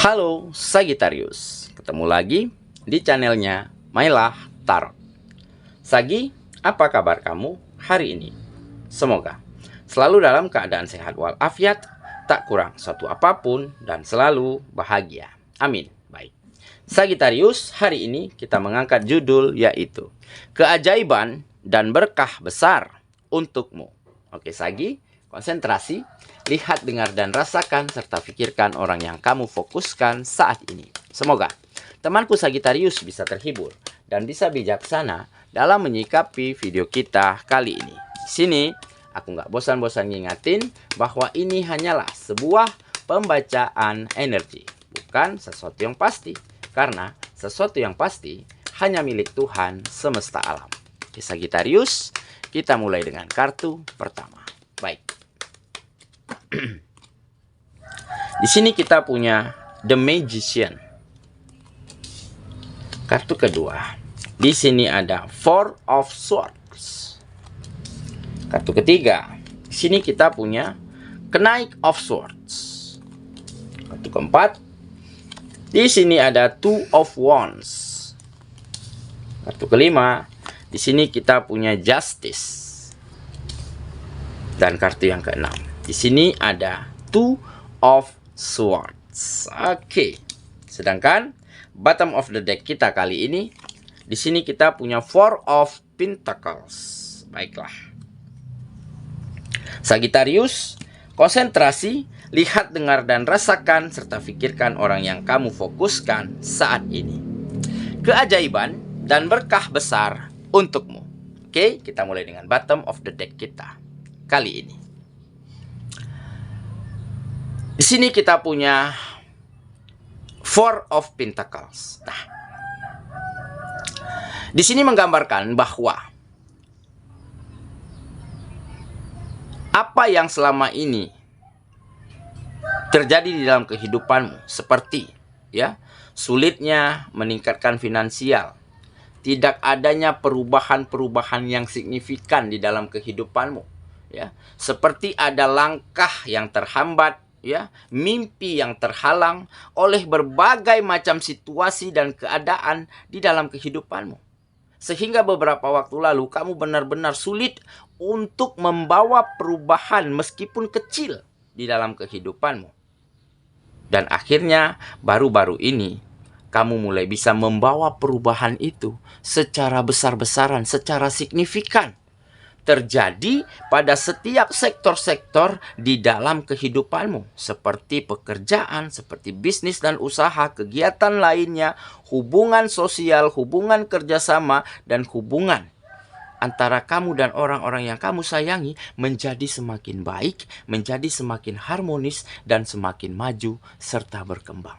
Halo Sagittarius, ketemu lagi di channelnya Mailah Tarot. Sagi, apa kabar kamu hari ini? Semoga selalu dalam keadaan sehat walafiat, tak kurang suatu apapun, dan selalu bahagia. Amin. Baik, Sagittarius, hari ini kita mengangkat judul yaitu Keajaiban dan Berkah Besar Untukmu. Oke Sagi, konsentrasi, lihat, dengar, dan rasakan, serta pikirkan orang yang kamu fokuskan saat ini. Semoga temanku Sagittarius bisa terhibur dan bisa bijaksana dalam menyikapi video kita kali ini. Di sini, aku nggak bosan-bosan ngingatin bahwa ini hanyalah sebuah pembacaan energi, bukan sesuatu yang pasti. Karena sesuatu yang pasti hanya milik Tuhan semesta alam. Di Sagittarius, kita mulai dengan kartu pertama. Baik. Di sini kita punya The Magician. Kartu kedua. Di sini ada Four of Swords. Kartu ketiga. Di sini kita punya Knight of Swords. Kartu keempat. Di sini ada Two of Wands. Kartu kelima. Di sini kita punya Justice. Dan kartu yang keenam. Di sini ada Two of Swords. Oke. Sedangkan bottom of the deck kita kali ini, di sini kita punya Four of Pentacles. Baiklah. Sagittarius, konsentrasi, lihat, dengar, dan rasakan, serta pikirkan orang yang kamu fokuskan saat ini. Keajaiban dan berkah besar untukmu. Oke, kita mulai dengan bottom of the deck kita kali ini. Di sini kita punya Four of Pentacles. Nah, di sini menggambarkan bahwa apa yang selama ini terjadi di dalam kehidupanmu, seperti sulitnya meningkatkan finansial, tidak adanya perubahan-perubahan yang signifikan di dalam kehidupanmu, seperti ada langkah yang terhambat, mimpi yang terhalang oleh berbagai macam situasi dan keadaan di dalam kehidupanmu. Sehingga beberapa waktu lalu kamu benar-benar sulit untuk membawa perubahan meskipun kecil di dalam kehidupanmu. Dan akhirnya baru-baru ini kamu mulai bisa membawa perubahan itu secara besar-besaran, secara signifikan. Terjadi pada setiap sektor-sektor di dalam kehidupanmu, seperti pekerjaan, seperti bisnis dan usaha, kegiatan lainnya, hubungan sosial, hubungan kerjasama, dan hubungan antara kamu dan orang-orang yang kamu sayangi menjadi semakin baik, menjadi semakin harmonis, dan semakin maju serta berkembang.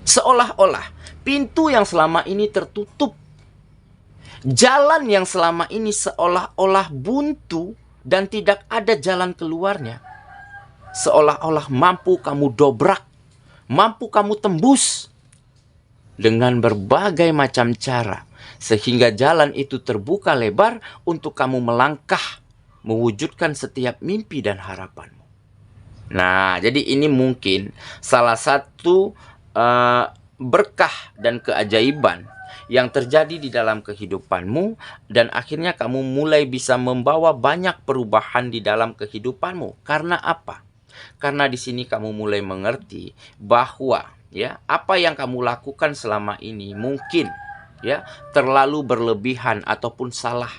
Seolah-olah pintu yang selama ini tertutup, jalan yang selama ini seolah-olah buntu dan tidak ada jalan keluarnya, seolah-olah mampu kamu dobrak, mampu kamu tembus dengan berbagai macam cara, sehingga jalan itu terbuka lebar untuk kamu melangkah, mewujudkan setiap mimpi dan harapanmu. Nah, jadi ini mungkin salah satu berkah dan keajaiban yang terjadi di dalam kehidupanmu, dan akhirnya kamu mulai bisa membawa banyak perubahan di dalam kehidupanmu. Karena apa? Karena di sini kamu mulai mengerti bahwa apa yang kamu lakukan selama ini mungkin terlalu berlebihan ataupun salah,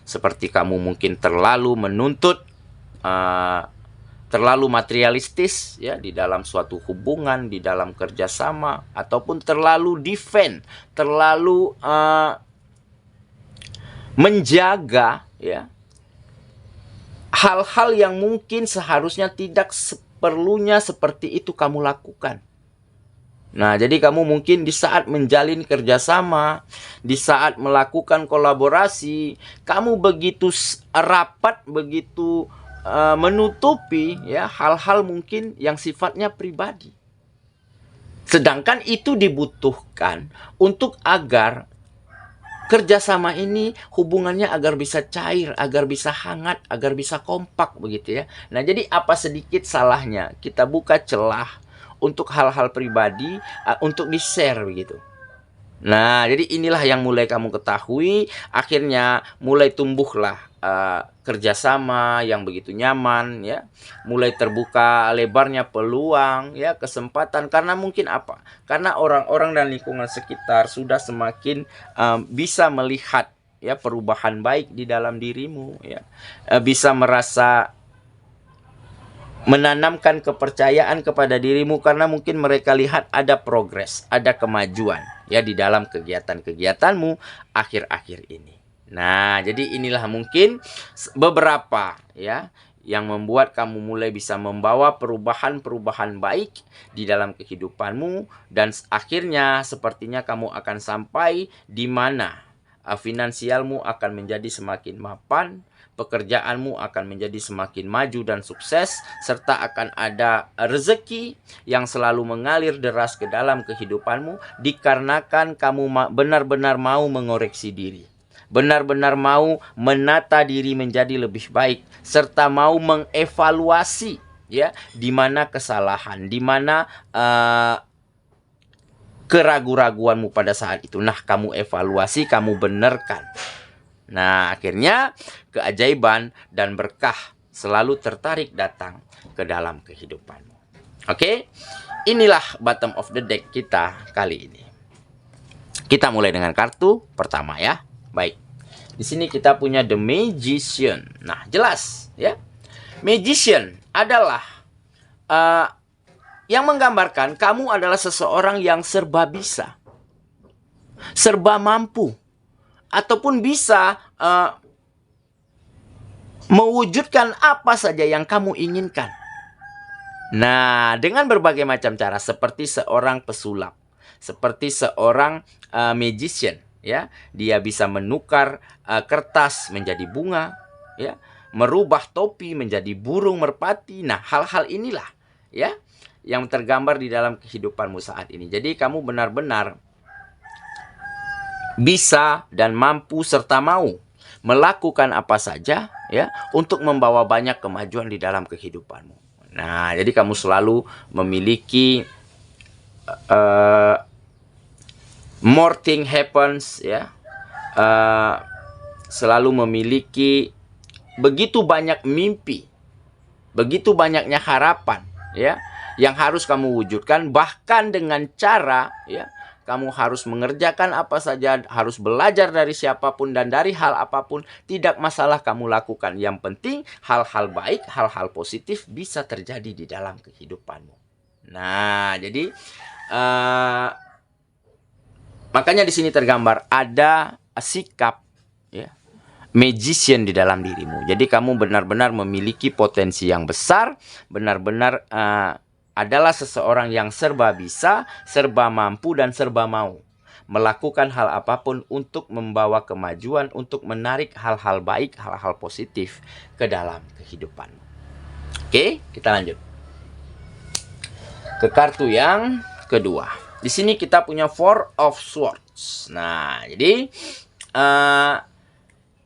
seperti kamu mungkin terlalu menuntut, terlalu materialistis di dalam suatu hubungan, di dalam kerjasama, ataupun terlalu defend, terlalu menjaga hal-hal yang mungkin seharusnya tidak seperlunya seperti itu kamu lakukan. Nah, jadi kamu mungkin di saat menjalin kerjasama, di saat melakukan kolaborasi, kamu begitu rapat, begitu menutupi hal-hal mungkin yang sifatnya pribadi. Sedangkan itu dibutuhkan untuk agar kerjasama ini hubungannya agar bisa cair, agar bisa hangat, agar bisa kompak begitu ya. Nah, jadi apa sedikit salahnya kita buka celah untuk hal-hal pribadi, untuk di-share begitu. Nah, jadi inilah yang mulai kamu ketahui, akhirnya mulai tumbuhlah kerjasama yang begitu nyaman, ya. Mulai terbuka lebarnya peluang, ya, kesempatan. Karena mungkin apa? Karena orang-orang dan lingkungan sekitar sudah semakin bisa melihat, ya, perubahan baik di dalam dirimu, ya. Bisa merasa menanamkan kepercayaan kepada dirimu karena mungkin mereka lihat ada progres, ada kemajuan, ya, di dalam kegiatan-kegiatanmu akhir-akhir ini. Nah, jadi inilah mungkin beberapa, ya, yang membuat kamu mulai bisa membawa perubahan-perubahan baik di dalam kehidupanmu, dan akhirnya sepertinya kamu akan sampai di mana finansialmu akan menjadi semakin mapan, pekerjaanmu akan menjadi semakin maju dan sukses, serta akan ada rezeki yang selalu mengalir deras ke dalam kehidupanmu dikarenakan kamu benar-benar mau mengoreksi diri, benar-benar mau menata diri menjadi lebih baik, serta mau mengevaluasi, ya, di mana kesalahan, di mana keraguan-raguanmu pada saat itu. Nah, kamu evaluasi, kamu benarkan. Nah, akhirnya keajaiban dan berkah selalu tertarik datang ke dalam kehidupanmu. Oke? Inilah bottom of the deck kita kali ini. Kita mulai dengan kartu pertama, ya. Baik. Di sini kita punya The Magician. Nah, jelas, ya. Magician adalah yang menggambarkan kamu adalah seseorang yang serba bisa, serba mampu, ataupun bisa mewujudkan apa saja yang kamu inginkan. Nah, dengan berbagai macam cara, seperti seorang pesulap, seperti seorang magician, ya, dia bisa menukar kertas menjadi bunga, ya, merubah topi menjadi burung merpati. Nah, hal-hal inilah, ya, yang tergambar di dalam kehidupanmu saat ini. Jadi kamu benar-benar bisa dan mampu serta mau melakukan apa saja, ya, untuk membawa banyak kemajuan di dalam kehidupanmu. Nah, jadi kamu selalu memiliki more thing happens, ya, selalu memiliki begitu banyak mimpi, begitu banyaknya harapan, ya, yang harus kamu wujudkan, bahkan dengan cara, ya, kamu harus mengerjakan apa saja, harus belajar dari siapapun dan dari hal apapun, tidak masalah kamu lakukan. Yang penting hal-hal baik, hal-hal positif bisa terjadi di dalam kehidupanmu. Nah, jadi makanya di sini tergambar ada sikap, ya, magician di dalam dirimu. Jadi kamu benar-benar memiliki potensi yang besar, benar-benar adalah seseorang yang serba bisa, serba mampu, dan serba mau melakukan hal apapun untuk membawa kemajuan, untuk menarik hal-hal baik, hal-hal positif ke dalam kehidupanmu. Oke, kita lanjut ke kartu yang kedua. Di sini kita punya Four of Swords. Nah, jadi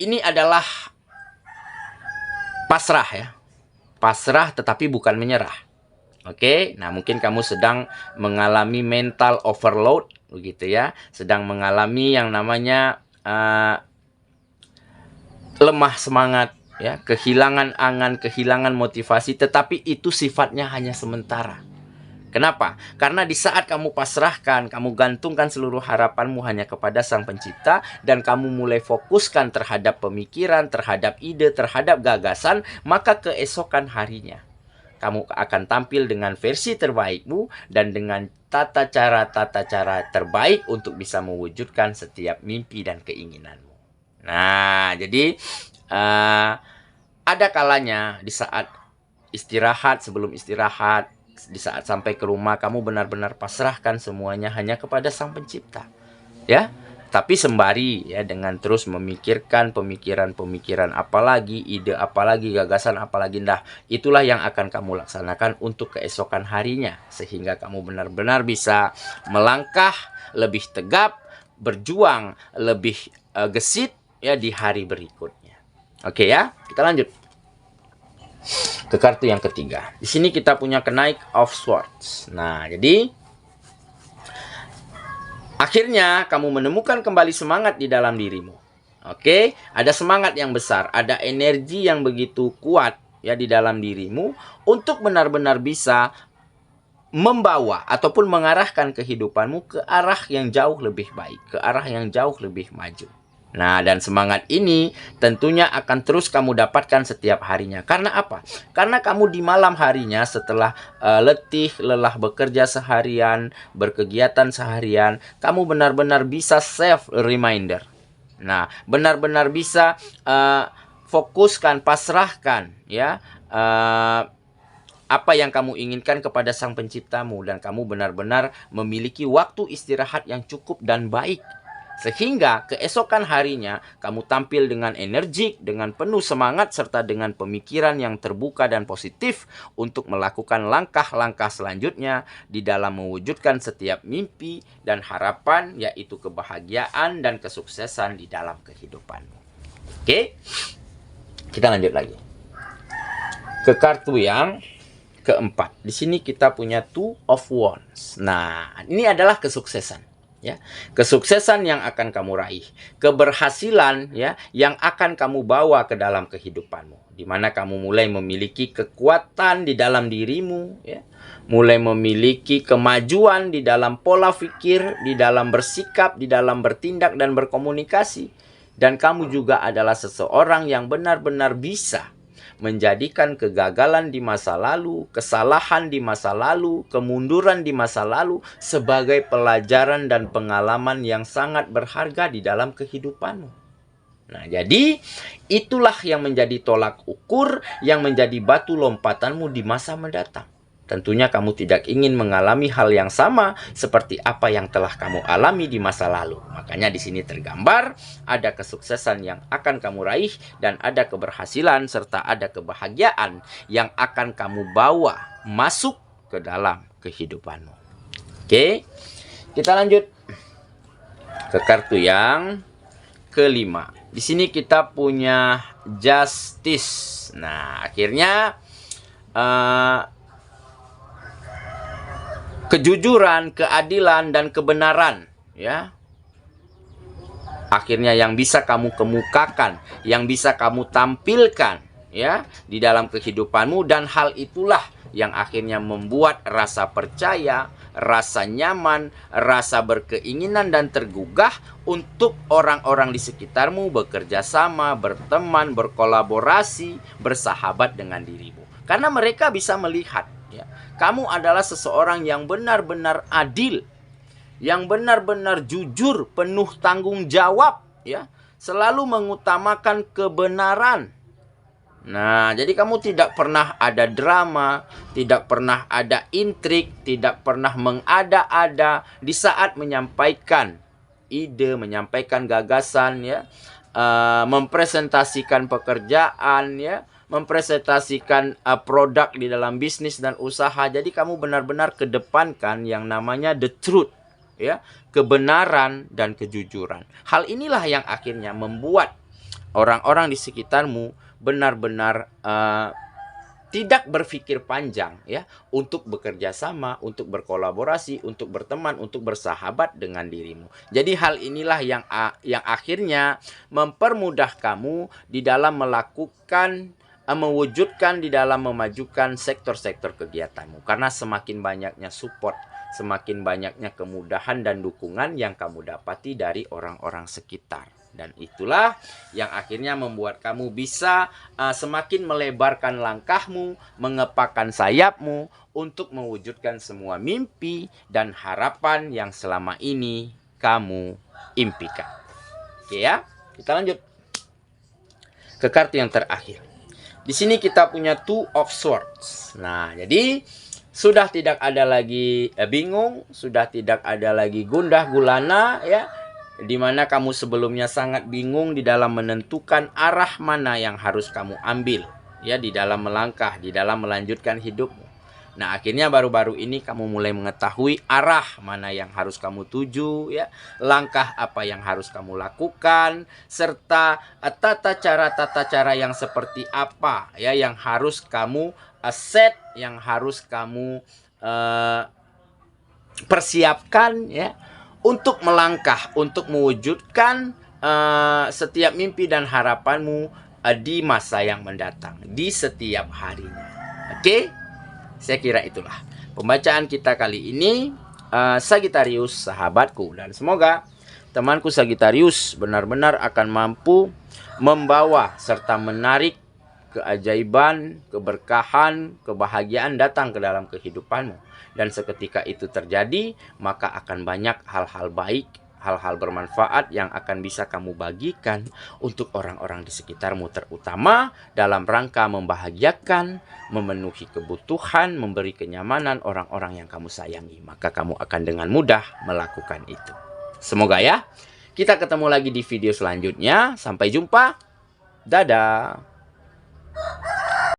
ini adalah pasrah, ya. Pasrah tetapi bukan menyerah. Oke, nah mungkin kamu sedang mengalami mental overload, begitu, ya. Sedang mengalami yang namanya lemah semangat, ya, kehilangan angan, kehilangan motivasi, tetapi itu sifatnya hanya sementara. Kenapa? Karena di saat kamu pasrahkan, kamu gantungkan seluruh harapanmu hanya kepada Sang Pencipta, dan kamu mulai fokuskan terhadap pemikiran, terhadap ide, terhadap gagasan, maka keesokan harinya kamu akan tampil dengan versi terbaikmu dan dengan tata cara terbaik untuk bisa mewujudkan setiap mimpi dan keinginanmu. Nah, jadi ada kalanya di saat istirahat, sebelum istirahat, di saat sampai ke rumah, kamu benar-benar pasrahkan semuanya hanya kepada Sang Pencipta, ya. Tapi sembari, ya, dengan terus memikirkan pemikiran-pemikiran apalagi, ide apalagi, gagasan apalagi. Nah, itulah yang akan kamu laksanakan untuk keesokan harinya, sehingga kamu benar-benar bisa melangkah lebih tegap, berjuang lebih gesit, ya, di hari berikutnya. Oke, ya, kita lanjut. ke kartu yang ketiga. Di sini kita punya Knight of Swords. Nah, jadi akhirnya kamu menemukan kembali semangat di dalam dirimu. Oke, ada semangat yang besar, ada energi yang begitu kuat ya di dalam dirimu untuk benar-benar bisa membawa ataupun mengarahkan kehidupanmu ke arah yang jauh lebih baik, ke arah yang jauh lebih maju. Nah, dan semangat ini tentunya akan terus kamu dapatkan setiap harinya. Karena apa? Karena kamu di malam harinya setelah letih, lelah bekerja seharian, berkegiatan seharian, kamu benar-benar bisa self reminder. Nah, benar-benar bisa fokuskan, pasrahkan ya apa yang kamu inginkan kepada Sang Penciptamu, dan kamu benar-benar memiliki waktu istirahat yang cukup dan baik. Sehingga keesokan harinya kamu tampil dengan energik, dengan penuh semangat, serta dengan pemikiran yang terbuka dan positif untuk melakukan langkah-langkah selanjutnya di dalam mewujudkan setiap mimpi dan harapan, yaitu kebahagiaan dan kesuksesan di dalam kehidupanmu. Oke, kita lanjut lagi ke kartu yang keempat. Di sini kita punya Two of Wands. Nah, ini adalah kesuksesan. Ya, kesuksesan yang akan kamu raih, keberhasilan ya yang akan kamu bawa ke dalam kehidupanmu, di mana kamu mulai memiliki kekuatan di dalam dirimu ya, mulai memiliki kemajuan di dalam pola pikir, di dalam bersikap, di dalam bertindak dan berkomunikasi, dan kamu juga adalah seseorang yang benar-benar bisa menjadikan kegagalan di masa lalu, kesalahan di masa lalu, kemunduran di masa lalu sebagai pelajaran dan pengalaman yang sangat berharga di dalam kehidupanmu. Nah, jadi itulah yang menjadi tolak ukur, yang menjadi batu lompatanmu di masa mendatang. Tentunya kamu tidak ingin mengalami hal yang sama seperti apa yang telah kamu alami di masa lalu. Makanya di sini tergambar ada kesuksesan yang akan kamu raih, dan ada keberhasilan serta ada kebahagiaan yang akan kamu bawa masuk ke dalam kehidupanmu. Oke, kita lanjut ke kartu yang kelima. Di sini kita punya Justice. Nah, akhirnya kejujuran, keadilan, dan kebenaran ya akhirnya yang bisa kamu kemukakan, yang bisa kamu tampilkan ya di dalam kehidupanmu, dan hal itulah yang akhirnya membuat rasa percaya, rasa nyaman, rasa berkeinginan dan tergugah untuk orang-orang di sekitarmu bekerja sama, berteman, berkolaborasi, bersahabat dengan dirimu. Karena mereka bisa melihat ya, kamu adalah seseorang yang benar-benar adil, yang benar-benar jujur, penuh tanggung jawab, ya, selalu mengutamakan kebenaran. Nah, jadi kamu tidak pernah ada drama, tidak pernah ada intrik, tidak pernah mengada-ada di saat menyampaikan ide, menyampaikan gagasan, ya, mempresentasikan pekerjaan, ya, mempresentasikan produk di dalam bisnis dan usaha. Jadi kamu benar-benar kedepankan yang namanya the truth, ya, kebenaran dan kejujuran. Hal inilah yang akhirnya membuat orang-orang di sekitarmu benar-benar tidak berpikir panjang, ya, untuk bekerja sama, untuk berkolaborasi, untuk berteman, untuk bersahabat dengan dirimu. Jadi hal inilah yang akhirnya mempermudah kamu di dalam melakukan, mewujudkan, di dalam memajukan sektor-sektor kegiatanmu. Karena semakin banyaknya support, semakin banyaknya kemudahan dan dukungan yang kamu dapati dari orang-orang sekitar. Dan itulah yang akhirnya membuat kamu bisa semakin melebarkan langkahmu, mengepakkan sayapmu untuk mewujudkan semua mimpi dan harapan yang selama ini kamu impikan. Oke ya, kita lanjut ke kartu yang terakhir. Di sini kita punya Two of Swords. Nah, jadi sudah tidak ada lagi bingung, sudah tidak ada lagi gundah gulana, ya, di mana kamu sebelumnya sangat bingung di dalam menentukan arah mana yang harus kamu ambil, ya, di dalam melangkah, di dalam melanjutkan hidupmu. Nah, akhirnya baru-baru ini kamu mulai mengetahui arah mana yang harus kamu tuju, ya, langkah apa yang harus kamu lakukan, serta tata cara yang seperti apa, ya, yang harus kamu set, yang harus kamu persiapkan, ya, untuk melangkah, untuk mewujudkan setiap mimpi dan harapanmu di masa yang mendatang, di setiap harinya. Oke? Saya kira itulah pembacaan kita kali ini, Sagittarius sahabatku. Dan semoga temanku Sagittarius benar-benar akan mampu membawa serta menarik keajaiban, keberkahan, kebahagiaan datang ke dalam kehidupanmu. Dan seketika itu terjadi, maka akan banyak hal-hal baik, hal-hal bermanfaat yang akan bisa kamu bagikan untuk orang-orang di sekitarmu, terutama dalam rangka membahagiakan, memenuhi kebutuhan, memberi kenyamanan orang-orang yang kamu sayangi. Maka kamu akan dengan mudah melakukan itu. Semoga ya. Kita ketemu lagi di video selanjutnya. Sampai jumpa. Dadah.